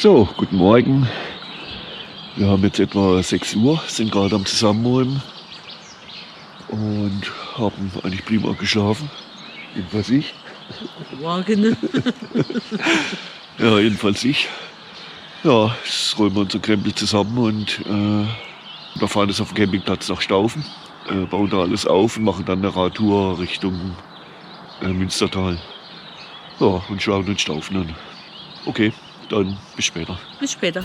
So, guten Morgen. Wir haben jetzt etwa 6 Uhr, sind gerade am Zusammenräumen und haben eigentlich prima geschlafen. Jedenfalls ich. Guten Morgen. Ja, jedenfalls ich. Ja, jetzt räumen wir unser Krempel zusammen und wir fahren jetzt auf dem Campingplatz nach Staufen, bauen da alles auf und machen dann eine Radtour Richtung Münstertal. Ja, und schauen uns Staufen an. Okay, dann bis später. Bis später.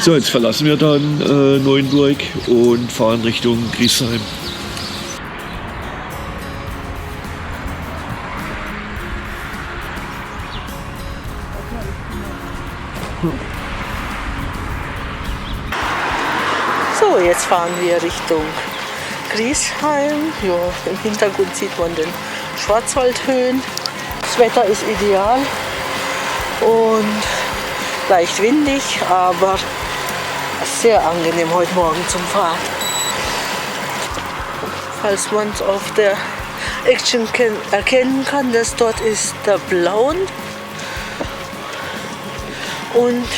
So, jetzt verlassen wir dann Neuenburg und fahren Richtung Griesheim. So, jetzt fahren wir Richtung Griesheim. Ja, im Hintergrund sieht man den Schwarzwaldhöhen. Das Wetter ist ideal und leicht windig, aber sehr angenehm heute Morgen zum Fahren. Falls man es auf der Action erkennen kann, dass dort ist der Blauen und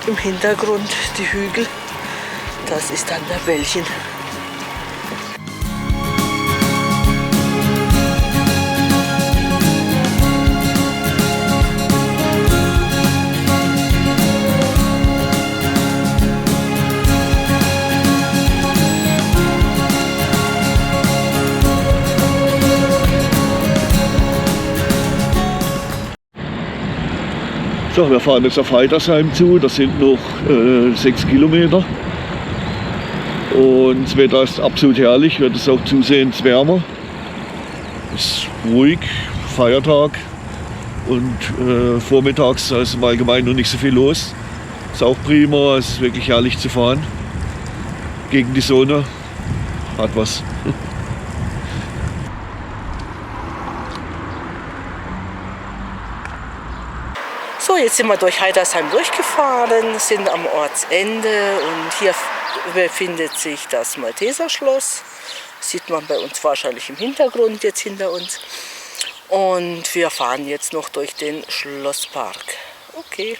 im Hintergrund die Hügel, das ist dann der Bällchen. So, wir fahren jetzt auf Heidersheim zu, das sind noch 6 Kilometer. Und das Wetter ist absolut herrlich, wird es auch zusehends wärmer. Es ist ruhig, Feiertag und vormittags da ist im Allgemeinen noch nicht so viel los. Ist auch prima, es ist wirklich herrlich zu fahren. Gegen die Sonne hat was. So, jetzt sind wir durch Heidersheim durchgefahren, sind am Ortsende und hier befindet sich das Malteserschloss. Sieht man bei uns wahrscheinlich im Hintergrund jetzt hinter uns. Und wir fahren jetzt noch durch den Schlosspark. Okay.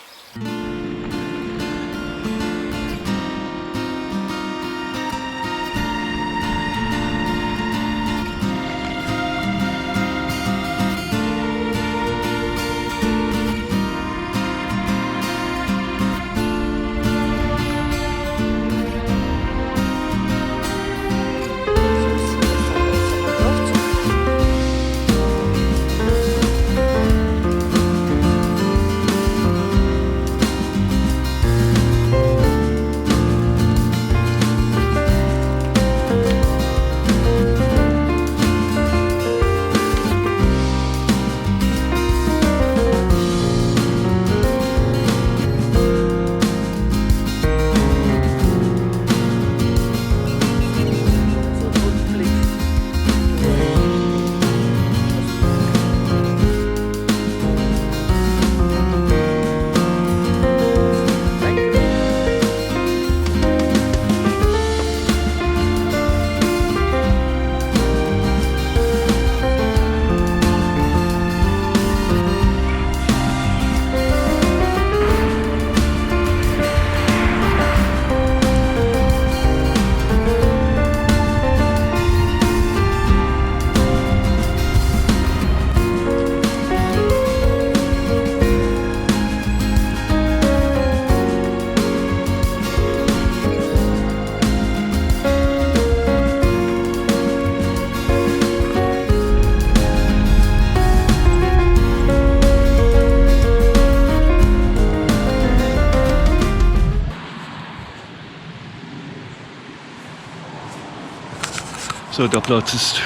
So, der Platz ist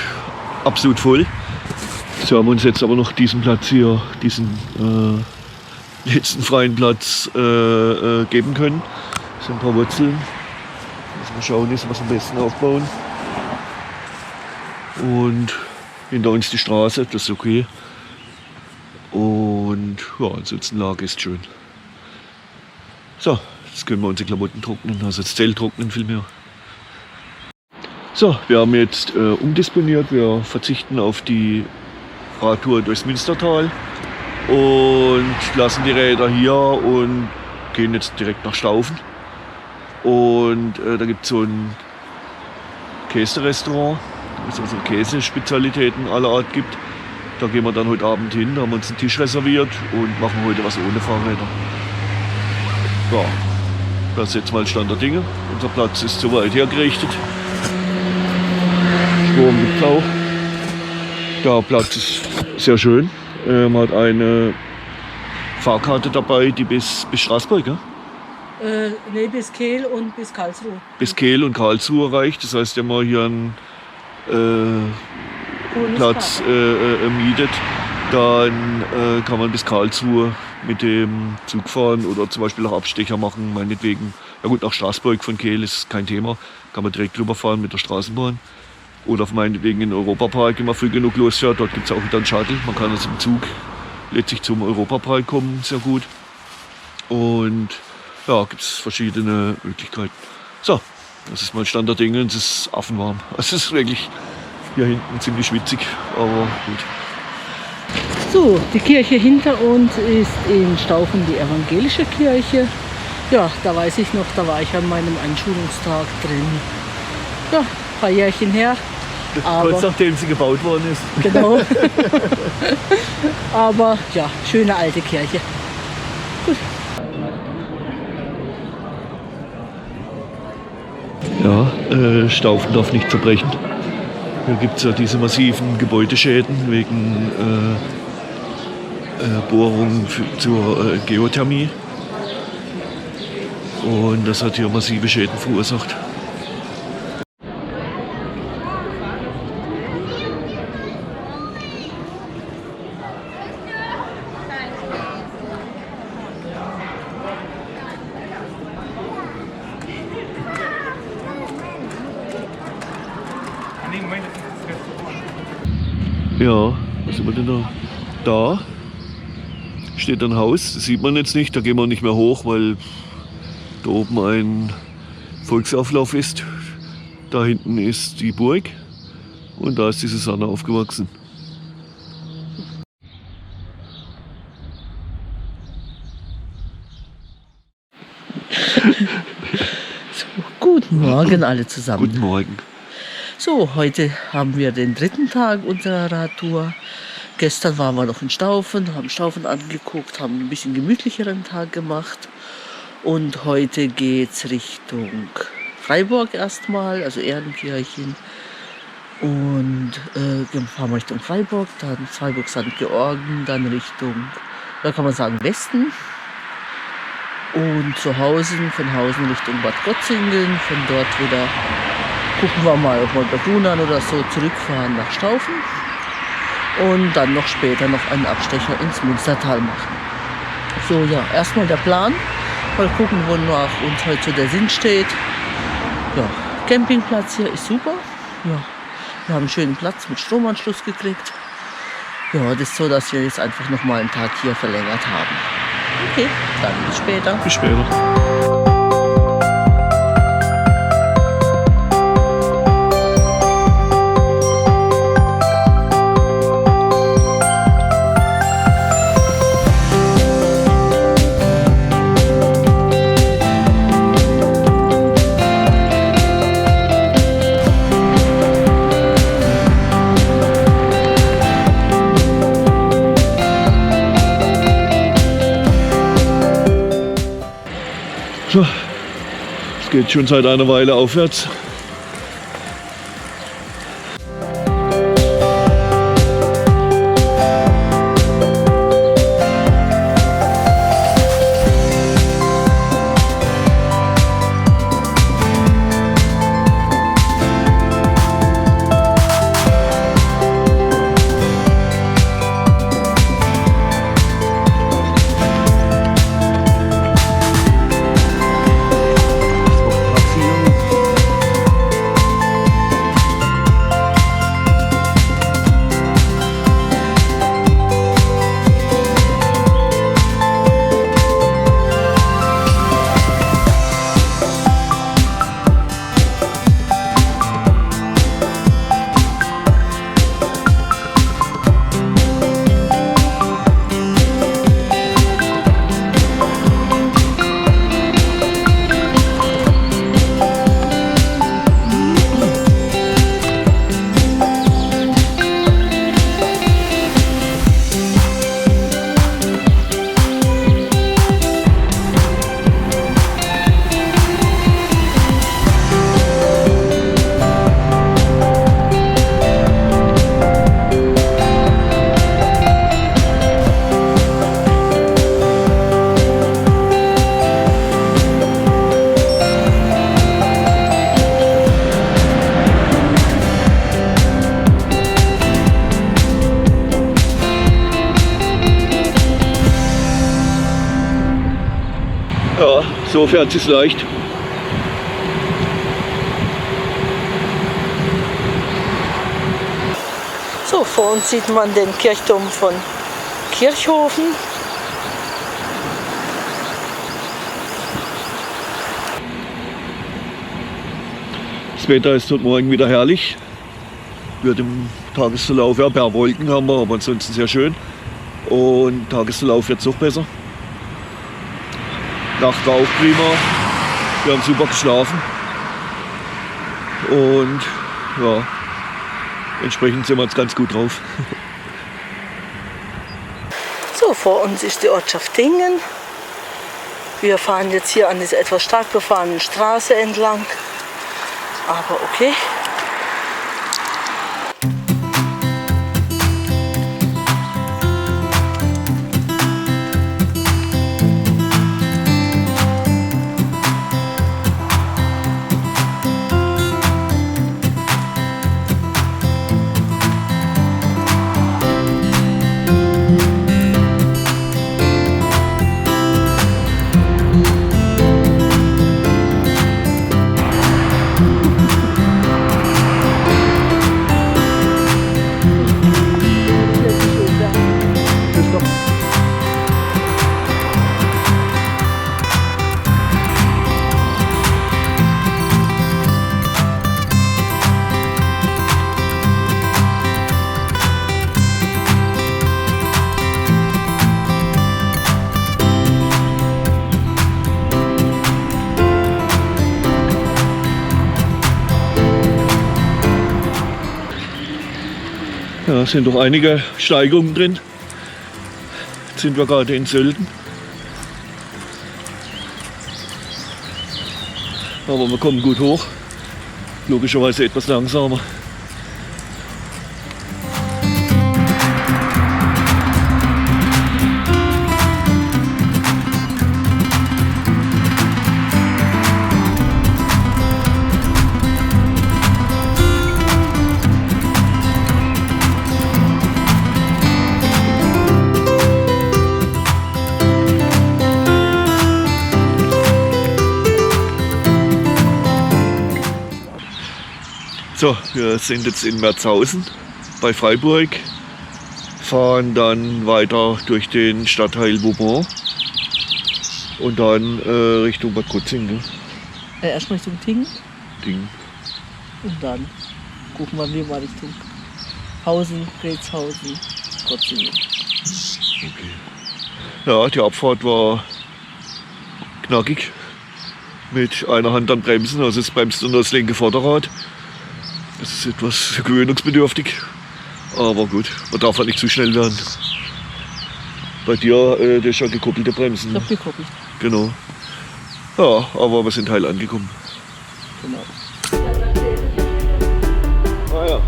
absolut voll. Sie haben uns jetzt aber noch diesen Platz hier, diesen letzten freien Platz geben können. Das sind ein paar Wurzeln. Müssen wir schauen, was wir am besten aufbauen. Und hinter uns die Straße, das ist okay. Und ja, ansonsten Lage ist schön. So, jetzt können wir unsere Klamotten trocknen, also das Zelt trocknen vielmehr. So, wir haben jetzt umdisponiert, wir verzichten auf die Radtour durchs Münstertal und lassen die Räder hier und gehen jetzt direkt nach Staufen. Und da gibt es so ein Käserestaurant, wo es also Käsespezialitäten aller Art gibt. Da gehen wir dann heute Abend hin, haben uns einen Tisch reserviert und machen heute was ohne Fahrräder. Ja, das ist jetzt mal Stand der Dinge. Unser Platz ist soweit hergerichtet. Strom gibt es auch. Der Platz ist sehr schön. Man hat eine Fahrkarte dabei, die bis Straßburg, ja? Nee, bis Kehl und bis Karlsruhe. Bis Kehl und Karlsruhe reicht. Das heißt, wenn man hier einen Platz mietet, dann kann man bis Karlsruhe mit dem Zug fahren oder zum Beispiel auch Abstecher machen, meinetwegen. Ja gut, nach Straßburg von Kehl ist kein Thema. Kann man direkt drüber fahren mit der Straßenbahn. Oder meinetwegen in den Europapark, wenn man früh genug losfährt. Dort gibt es auch wieder einen Shuttle. Man kann also im Zug letztlich zum Europapark kommen, sehr gut. Und ja, gibt es verschiedene Möglichkeiten. So, das ist mal Stand der Dinge und es ist affenwarm. Es ist wirklich hier hinten ziemlich schwitzig, aber gut. So, die Kirche hinter uns ist in Staufen die evangelische Kirche. Ja, da weiß ich noch, da war ich an meinem Einschulungstag drin. Ja, ein paar Jährchen her. Kurz nachdem sie gebaut worden ist. Genau. Aber ja, schöne alte Kirche. Gut. Ja, Staufen darf nicht zerbrechen. Hier gibt es ja diese massiven Gebäudeschäden wegen Bohrungen zur Geothermie. Und das hat hier massive Schäden verursacht. Ja, was sind wir denn da? Da steht ein Haus, das sieht man jetzt nicht, da gehen wir nicht mehr hoch, weil da oben ein Volksauflauf ist. Da hinten ist die Burg und da ist die Susanne aufgewachsen. So, guten Morgen alle zusammen. Guten Morgen. So, heute haben wir den 3. Tag unserer Radtour. Gestern waren wir noch in Staufen, haben Staufen angeguckt, haben ein bisschen gemütlicheren Tag gemacht. Und heute geht's Richtung Freiburg erstmal, also Ehrenkirchen. Und fahren wir Richtung Freiburg, dann Freiburg St. Georgen, dann Richtung, da kann man sagen, Westen. Und von Hausen Richtung Bad Gottzingen, von dort wieder gucken wir mal, ob wir bei Dunan oder so zurückfahren nach Staufen. Und dann noch später noch einen Abstecher ins Münstertal machen. So, ja, erstmal der Plan. Mal gucken, wonach uns heute so der Sinn steht. Ja, Campingplatz hier ist super. Ja, wir haben einen schönen Platz mit Stromanschluss gekriegt. Ja, das ist so, dass wir jetzt einfach noch mal einen Tag hier verlängert haben. Okay, dann bis später. Bis später. So, es geht schon seit einer Weile aufwärts. So fährt es leicht. So, vor uns sieht man den Kirchturm von Kirchhofen. Das Wetter ist heute Morgen wieder herrlich. Wird im Tagesverlauf, ja, per Wolken haben wir, aber ansonsten sehr schön. Und Tagesverlauf wird es noch besser. Nacht war auch prima. Wir haben super geschlafen. Und ja, entsprechend sind wir jetzt ganz gut drauf. So, vor uns ist die Ortschaft Dingen. Wir fahren jetzt hier an dieser etwas stark befahrenen Straße entlang. Aber okay. Ja, es sind doch einige Steigungen drin. Jetzt sind wir gerade in Sölden. Aber wir kommen gut hoch. Logischerweise etwas langsamer. So, wir sind jetzt in Merzhausen bei Freiburg, fahren dann weiter durch den Stadtteil Vauban und dann Richtung Bad Krotzing. Erstmal Richtung Ting Ding. und dann gucken wir mal Richtung Hausen, Retshausen, Krotzingen. Okay. Ja, die Abfahrt war knackig. Mit einer Hand am Bremsen, also es bremst nur das linke Vorderrad. Das ist etwas gewöhnungsbedürftig, aber gut, man darf halt nicht zu schnell werden. Bei dir, das ist ja gekoppelte Bremsen. Ich hab gekoppelt. Genau. Ja, aber wir sind heil angekommen. Genau. Ah ja.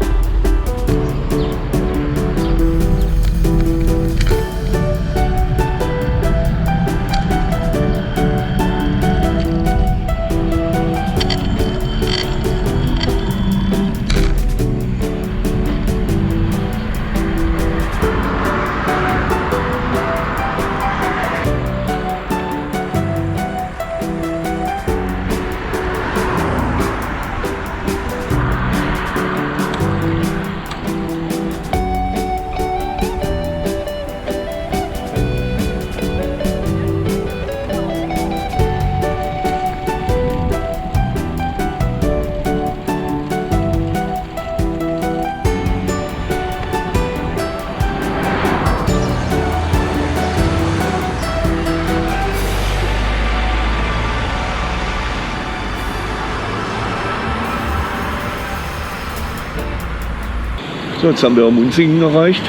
So, jetzt haben wir Munzingen erreicht.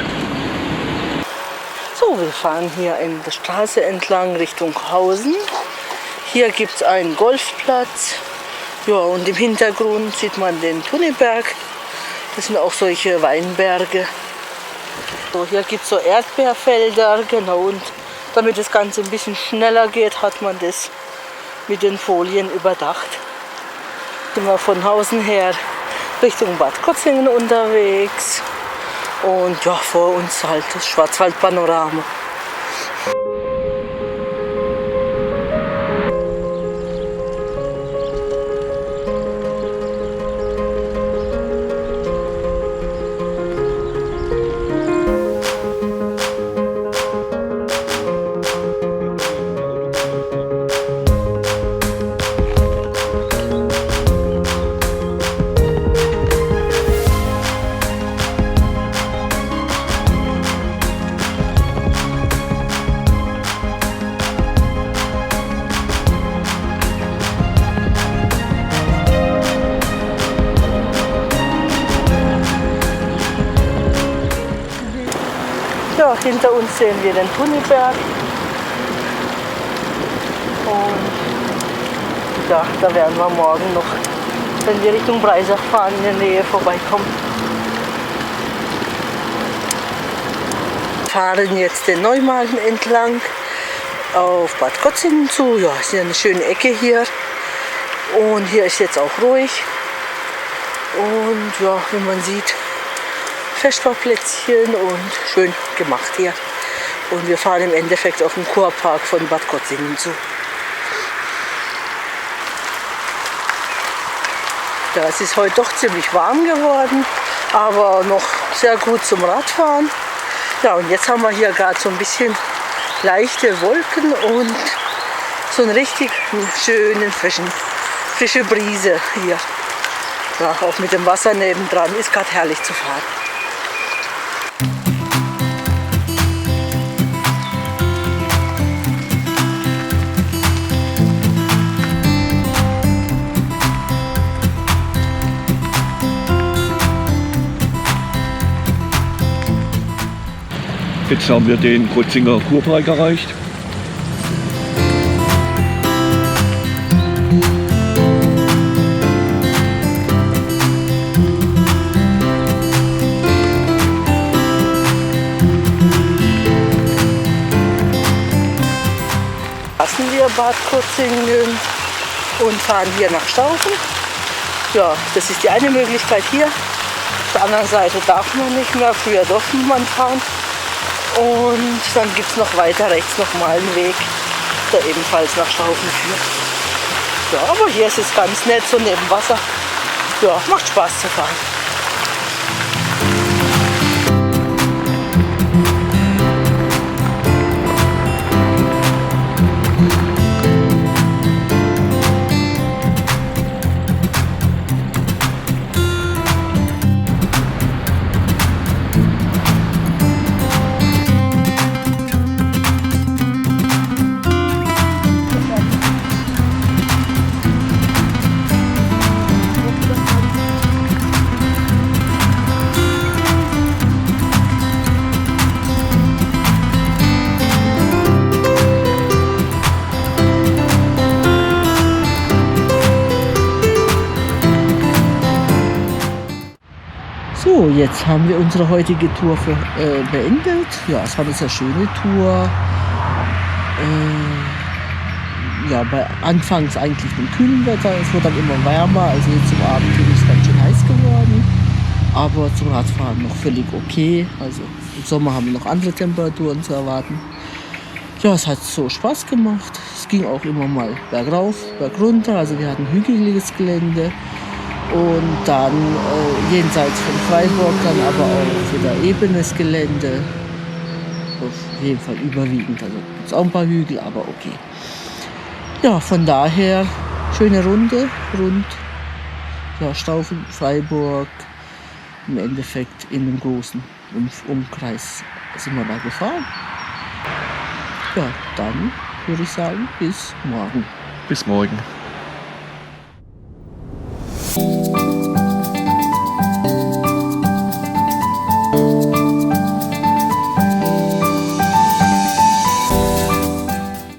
So, wir fahren hier in der Straße entlang Richtung Hausen. Hier gibt es einen Golfplatz. Ja, und im Hintergrund sieht man den Tuniberg. Das sind auch solche Weinberge. So, hier gibt es so Erdbeerfelder, genau. Und damit das Ganze ein bisschen schneller geht, hat man das mit den Folien überdacht. Sind wir von Hausen her Richtung Bad Krotzingen unterwegs. Und ja, vor uns halt das Schwarzwaldpanorama. Ja, hinter uns sehen wir den Tunnelberg. Und ja, da werden wir morgen noch, wenn wir Richtung Breisach fahren, in der Nähe vorbeikommen. Wir fahren jetzt den Neumagen entlang auf Bad Gottzingen zu. Ja, ist ja eine schöne Ecke hier. Und hier ist jetzt auch ruhig. Und ja, wie man sieht, Festbauplätzchen und schön gemacht hier. Und wir fahren im Endeffekt auf den Kurpark von Bad Gottzingen zu. Ja, es ist heute doch ziemlich warm geworden, aber noch sehr gut zum Radfahren. Ja, und jetzt haben wir hier gerade so ein bisschen leichte Wolken und so einen richtig schönen, frische Brise hier. Ja, auch mit dem Wasser nebendran ist gerade herrlich zu fahren. Jetzt haben wir den Gotzinger Kurpark erreicht. Lassen wir Bad Gottzingen und fahren hier nach Staufen. Ja, das ist die eine Möglichkeit hier. Auf der anderen Seite darf man nicht mehr, früher durfte man fahren. Und dann gibt es noch weiter rechts nochmal einen Weg, der ebenfalls nach Staufen führt. Ja, aber hier ist es ganz nett, so neben Wasser. Ja, macht Spaß zu fahren. So, jetzt haben wir unsere heutige Tour beendet. Ja, es war eine sehr schöne Tour. Ja, anfangs eigentlich mit kühlem Wetter. Es wurde dann immer wärmer. Also jetzt zum Abend ist es ganz schön heiß geworden. Aber zum Radfahren noch völlig okay. Also im Sommer haben wir noch andere Temperaturen zu erwarten. Ja, es hat so Spaß gemacht. Es ging auch immer mal bergauf, bergunter. Also wir hatten hügeliges Gelände. Und dann jenseits von Freiburg dann aber auch wieder ebenes Gelände. Auf jeden Fall überwiegend. Also gibt es auch ein paar Hügel, aber okay. Ja, von daher schöne Runde rund ja, Staufen, Freiburg. Im Endeffekt in einem großen Umkreis sind wir da gefahren. Ja, dann würde ich sagen, bis morgen. Bis morgen.